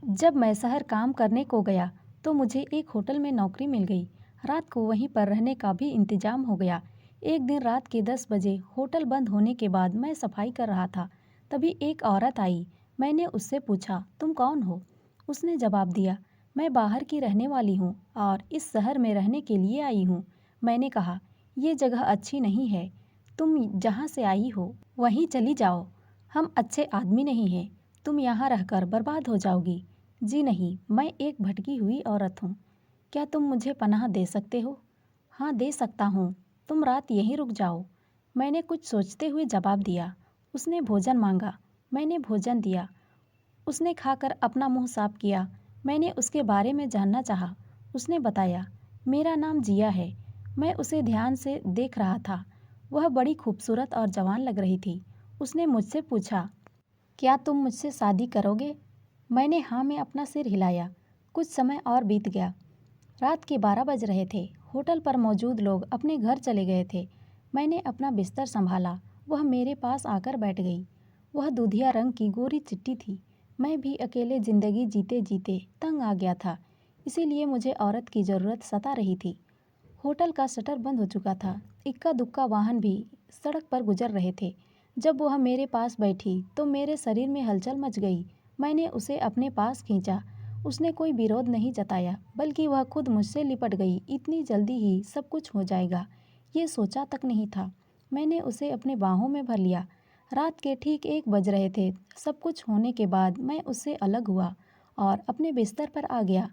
जब मैं शहर काम करने को गया तो मुझे एक होटल में नौकरी मिल गई। रात को वहीं पर रहने का भी इंतजाम हो गया। एक दिन रात के 10 बजे होटल बंद होने के बाद मैं सफाई कर रहा था। तभी एक औरत आई। मैंने उससे पूछा, तुम कौन हो? उसने जवाब दिया, मैं बाहर की रहने वाली हूँ और इस शहर में रहने के लिए आई हूँ। मैंने कहा, ये जगह अच्छी नहीं है। तुम जहाँ से आई हो वहीं चली जाओ। हम अच्छे आदमी नहीं हैं। तुम यहाँ रहकर बर्बाद हो जाओगी। जी नहीं, मैं एक भटकी हुई औरत हूँ। क्या तुम मुझे पनाह दे सकते हो? हाँ, दे सकता हूँ। तुम रात यहीं रुक जाओ। मैंने कुछ सोचते हुए जवाब दिया। उसने भोजन मांगा। मैंने भोजन दिया। उसने खाकर अपना मुंह साफ किया। मैंने उसके बारे में जानना चाहा। उसने बताया, मेरा नाम जिया है। मैं उसे ध्यान से देख रहा था। वह बड़ी खूबसूरत और जवान लग रही थी। उसने मुझसे पूछा, क्या तुम मुझसे शादी करोगे? मैंने हाँ में अपना सिर हिलाया। कुछ समय और बीत गया। रात के 12 बज रहे थे। होटल पर मौजूद लोग अपने घर चले गए थे। मैंने अपना बिस्तर संभाला। वह मेरे पास आकर बैठ गई। वह दूधिया रंग की गोरी चिट्टी थी। मैं भी अकेले जिंदगी जीते जीते तंग आ गया था। इसीलिए मुझे औरत की ज़रूरत सता रही थी। होटल का शटर बंद हो चुका था। इक्का दुक्का वाहन भी सड़क पर गुजर रहे थे। जब वह मेरे पास बैठी तो मेरे शरीर में हलचल मच गई। मैंने उसे अपने पास खींचा। उसने कोई विरोध नहीं जताया, बल्कि वह खुद मुझसे लिपट गई। इतनी जल्दी ही सब कुछ हो जाएगा, ये सोचा तक नहीं था। मैंने उसे अपने बाहों में भर लिया। रात के ठीक 1 बज रहे थे। सब कुछ होने के बाद मैं उससे अलग हुआ और अपने बिस्तर पर आ गया।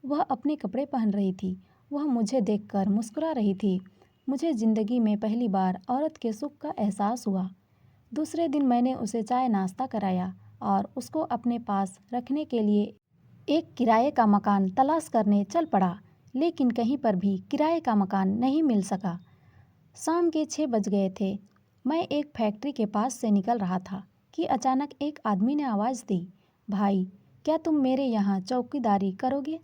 वह अपने कपड़े पहन रही थी। वह मुझे देखकर मुस्कुरा रही थी। मुझे ज़िंदगी में पहली बार औरत के सुख का एहसास हुआ। दूसरे दिन मैंने उसे चाय नाश्ता कराया और उसको अपने पास रखने के लिए एक किराए का मकान तलाश करने चल पड़ा। लेकिन कहीं पर भी किराए का मकान नहीं मिल सका। शाम के 6 बज गए थे। मैं एक फैक्ट्री के पास से निकल रहा था कि अचानक एक आदमी ने आवाज़ दी, भाई, क्या तुम मेरे यहाँ चौकीदारी करोगे?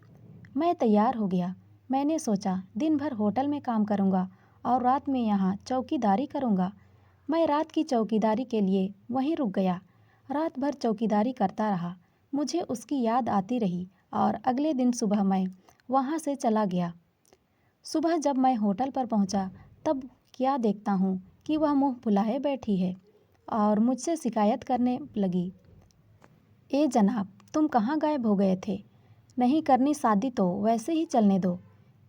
मैं तैयार हो गया। मैंने सोचा, दिन भर होटल में काम करूँगा और रात में यहाँ चौकीदारी करूँगा। मैं रात की चौकीदारी के लिए वहीं रुक गया। रात भर चौकीदारी करता रहा। मुझे उसकी याद आती रही और अगले दिन सुबह मैं वहाँ से चला गया। सुबह जब मैं होटल पर पहुँचा तब क्या देखता हूँ कि वह मुँह फुलाए बैठी है और मुझसे शिकायत करने लगी। ए जनाब, तुम कहाँ गायब हो गए थे? नहीं करनी शादी तो वैसे ही चलने दो।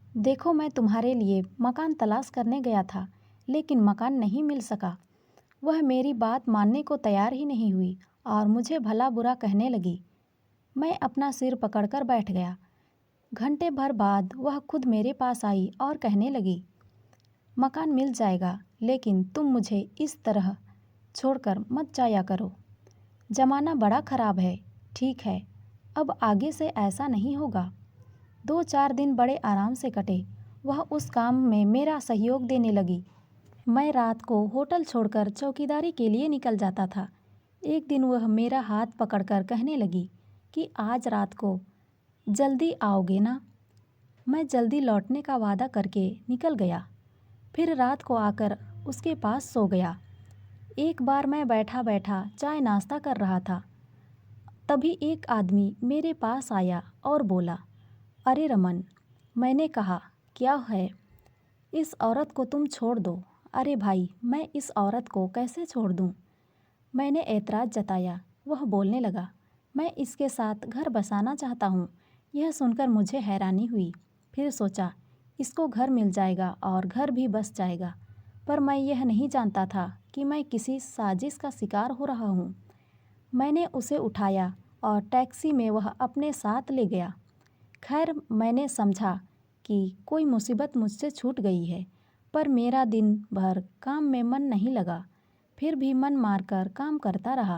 देखो, मैं तुम्हारे लिए मकान तलाश करने गया था, लेकिन मकान नहीं मिल सका। वह मेरी बात मानने को तैयार ही नहीं हुई और मुझे भला बुरा कहने लगी। मैं अपना सिर पकड़कर बैठ गया। घंटे भर बाद वह खुद मेरे पास आई और कहने लगी, मकान मिल जाएगा, लेकिन तुम मुझे इस तरह छोड़कर मत जाया करो। ज़माना बड़ा ख़राब है। ठीक है, अब आगे से ऐसा नहीं होगा। 2-4 दिन बड़े आराम से कटे। वह उस काम में मेरा सहयोग देने लगी। मैं रात को होटल छोड़कर चौकीदारी के लिए निकल जाता था। एक दिन वह मेरा हाथ पकड़कर कहने लगी कि आज रात को जल्दी आओगे ना? मैं जल्दी लौटने का वादा करके निकल गया। फिर रात को आकर उसके पास सो गया। एक बार मैं बैठा बैठा चाय नाश्ता कर रहा था। तभी एक आदमी मेरे पास आया और बोला, अरे रमन। मैंने कहा, क्या है? इस औरत को तुम छोड़ दो। अरे भाई, मैं इस औरत को कैसे छोड़ दूँ? मैंने ऐतराज़ जताया। वह बोलने लगा, मैं इसके साथ घर बसाना चाहता हूँ। यह सुनकर मुझे हैरानी हुई। फिर सोचा, इसको घर मिल जाएगा और घर भी बस जाएगा। पर मैं यह नहीं जानता था कि मैं किसी साजिश का शिकार हो रहा हूँ। मैंने उसे उठाया और टैक्सी में वह अपने साथ ले गया। खैर, मैंने समझा कि कोई मुसीबत मुझसे छूट गई है। पर मेरा दिन भर काम में मन नहीं लगा। फिर भी मन मारकर काम करता रहा।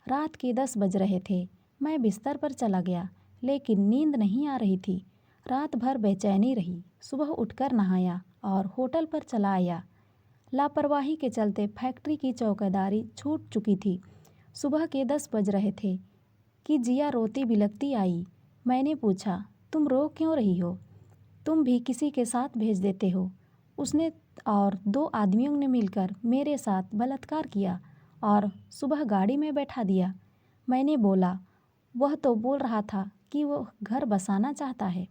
रात के 10 बज रहे थे। मैं बिस्तर पर चला गया, लेकिन नींद नहीं आ रही थी। रात भर बेचैनी रही। सुबह उठकर नहाया और होटल पर चला आया। लापरवाही के चलते फैक्ट्री की चौकीदारी छूट चुकी थी। सुबह के 10 बज रहे थे कि जिया रोती बिलखती आई। मैंने पूछा, तुम रो क्यों रही हो? तुम भी किसी के साथ भेज देते हो। उसने और 2 आदमियों ने मिलकर मेरे साथ बलात्कार किया और सुबह गाड़ी में बैठा दिया। मैंने बोला, वह तो बोल रहा था कि वो घर बसाना चाहता है।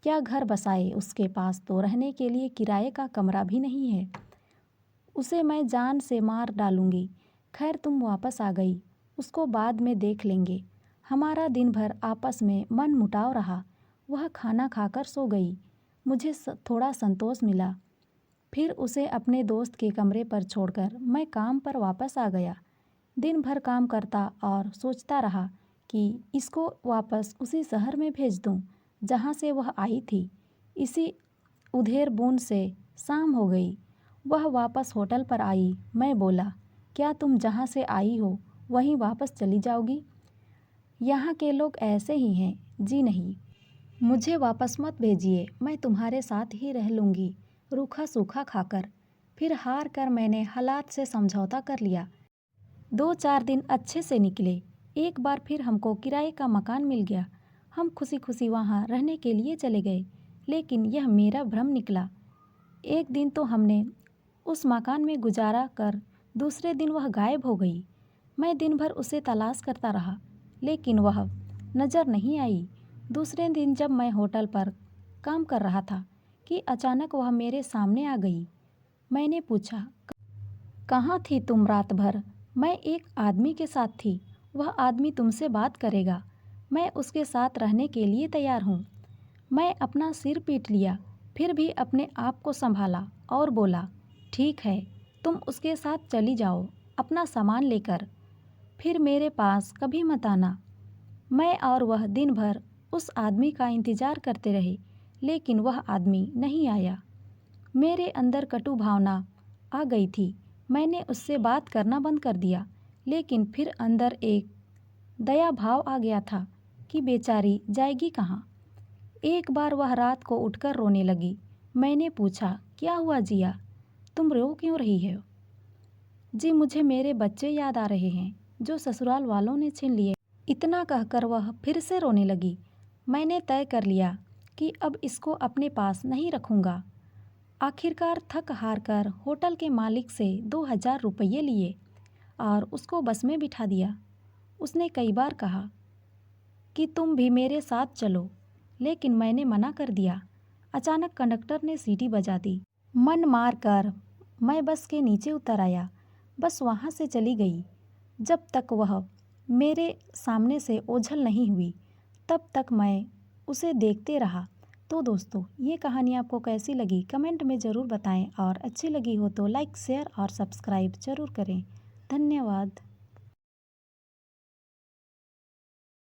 क्या घर बसाए, उसके पास तो रहने के लिए किराए का कमरा भी नहीं है। उसे मैं जान से मार डालूंगी। खैर तुम वापस आ गई, उसको बाद में देख लेंगे। हमारा दिन भर आपस में मनमुटाव रहा। वह खाना खाकर सो गई। मुझे थोड़ा संतोष मिला। फिर उसे अपने दोस्त के कमरे पर छोड़कर मैं काम पर वापस आ गया। दिन भर काम करता और सोचता रहा कि इसको वापस उसी शहर में भेज दूं जहां से वह आई थी। इसी उधेड़ बूंद से शाम हो गई। वह वापस होटल पर आई। मैं बोला, क्या तुम जहाँ से आई हो वहीं वापस चली जाओगी? यहाँ के लोग ऐसे ही हैं। जी नहीं, मुझे वापस मत भेजिए, मैं तुम्हारे साथ ही रह लूँगी, रूखा सूखा खाकर। फिर हार कर मैंने हालात से समझौता कर लिया। 2-4 दिन अच्छे से निकले। एक बार फिर हमको किराए का मकान मिल गया। हम खुशी खुशी वहाँ रहने के लिए चले गए। लेकिन यह मेरा भ्रम निकला। एक दिन तो हमने उस मकान में गुजारा कर दूसरे दिन वह गायब हो गई। मैं दिन भर उसे तलाश करता रहा, लेकिन वह नज़र नहीं आई। दूसरे दिन जब मैं होटल पर काम कर रहा था कि अचानक वह मेरे सामने आ गई। मैंने पूछा, कहाँ थी तुम रात भर? मैं एक आदमी के साथ थी। वह आदमी तुमसे बात करेगा। मैं उसके साथ रहने के लिए तैयार हूँ। मैं अपना सिर पीट लिया, फिर भी अपने आप को संभाला और बोला, ठीक है, तुम उसके साथ चली जाओ अपना सामान लेकर, फिर मेरे पास कभी मत आना। मैं और वह दिन भर उस आदमी का इंतज़ार करते रहे, लेकिन वह आदमी नहीं आया। मेरे अंदर कटु भावना आ गई थी। मैंने उससे बात करना बंद कर दिया, लेकिन फिर अंदर एक दया भाव आ गया था कि बेचारी जाएगी कहाँ। एक बार वह रात को उठकर रोने लगी। मैंने पूछा, क्या हुआ जिया, तुम रो क्यों रही हो? जी मुझे मेरे बच्चे याद आ रहे हैं जो ससुराल वालों ने छीन लिए। इतना कहकर वह फिर से रोने लगी। मैंने तय कर लिया कि अब इसको अपने पास नहीं रखूँगा। आखिरकार थक हार कर होटल के मालिक से 2000 रुपये लिए और उसको बस में बिठा दिया। उसने कई बार कहा कि तुम भी मेरे साथ चलो, लेकिन मैंने मना कर दिया। अचानक कंडक्टर ने सीटी बजा दी। मन मार कर मैं बस के नीचे उतर आया। बस वहाँ से चली गई। जब तक वह मेरे सामने से ओझल नहीं हुई, तब तक मैं उसे देखते रहा। तो दोस्तों, ये कहानी आपको कैसी लगी कमेंट में ज़रूर बताएं और अच्छी लगी हो तो लाइक शेयर और सब्सक्राइब ज़रूर करें। धन्यवाद।